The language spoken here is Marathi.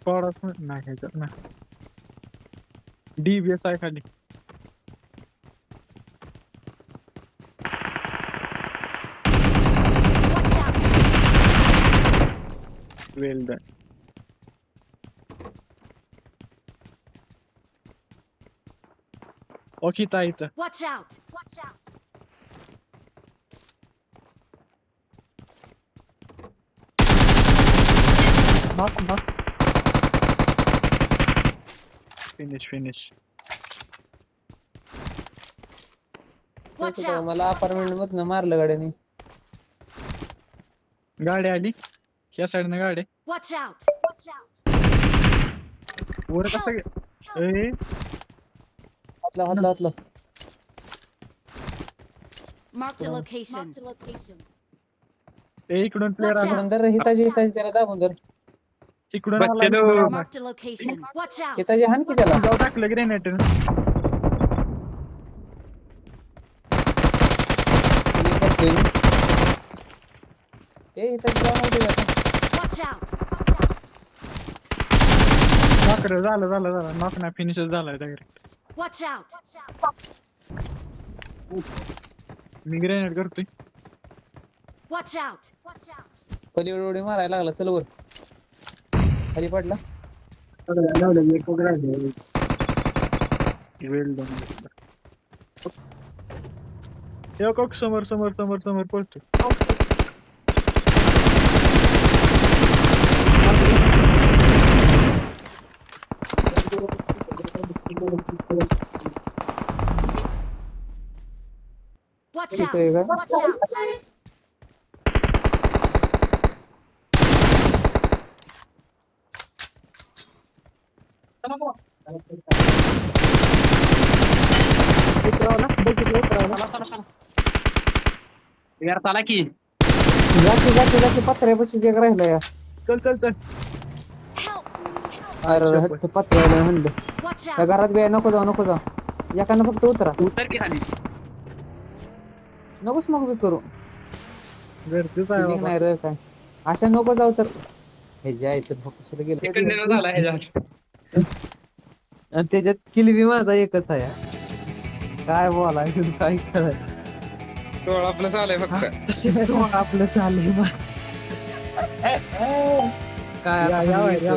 स्क्वॉड नाही ह्याच्यात ना. डीबीएस आहे खाली. वेल डन. ओके इथं. Watch out! Watch out! Knock. Finish. Watch out! मला अपार्टमेंट मधनं मारलं गाड्याने. गाडी आली ह्या साईडनं गाडी. Watch out! Watch out! वर कसं ए हातला. Marked a location. ए इकडून प्लेअर Watch आला. out. दर हिताची त्याला दाबून दर. इकडून आला. बच्चे इकडून आला. Marked a location. Watch out! हिताची हान की त्याला. जाऊ टाकलं ग्रेनेड. ए हिताची जाऊन होती आता. Watch out! नॉक झालं. नॉक नाही फिनिशच झालाय डायरेक्ट. Watch out! मी ग्रेनेड करतोय. Watch out! Watch out! पलीकडे उडी मारायला लागला. चल वर खाली पडला. वेल डन. एक समोर पळतोय. Watch इथे आहे out! का? Watch out! यार चला की जाती पत्र्यापाशी जग राहिला या. चल. Help! अरे पत्र्याला म्हणलं Watch त्या out! घरात बी नको जाऊ एकानं फक्त उतरा. उतर की खाली. नकोच मग बी करू. गरजेच आहे Feeling बाबा. नाही रे काय अशा नको जाऊ तर हे जे आहे तर फोकसला गेलं सेकंड झाला ह्याच्यात. आणि त्याच्यात किल बी माझा एकच आहे. काय बोलायचं काय करायचं 16 प्लस आलाय फक्त. आपलं चाललंय काय या, आता या, म्हणजे या.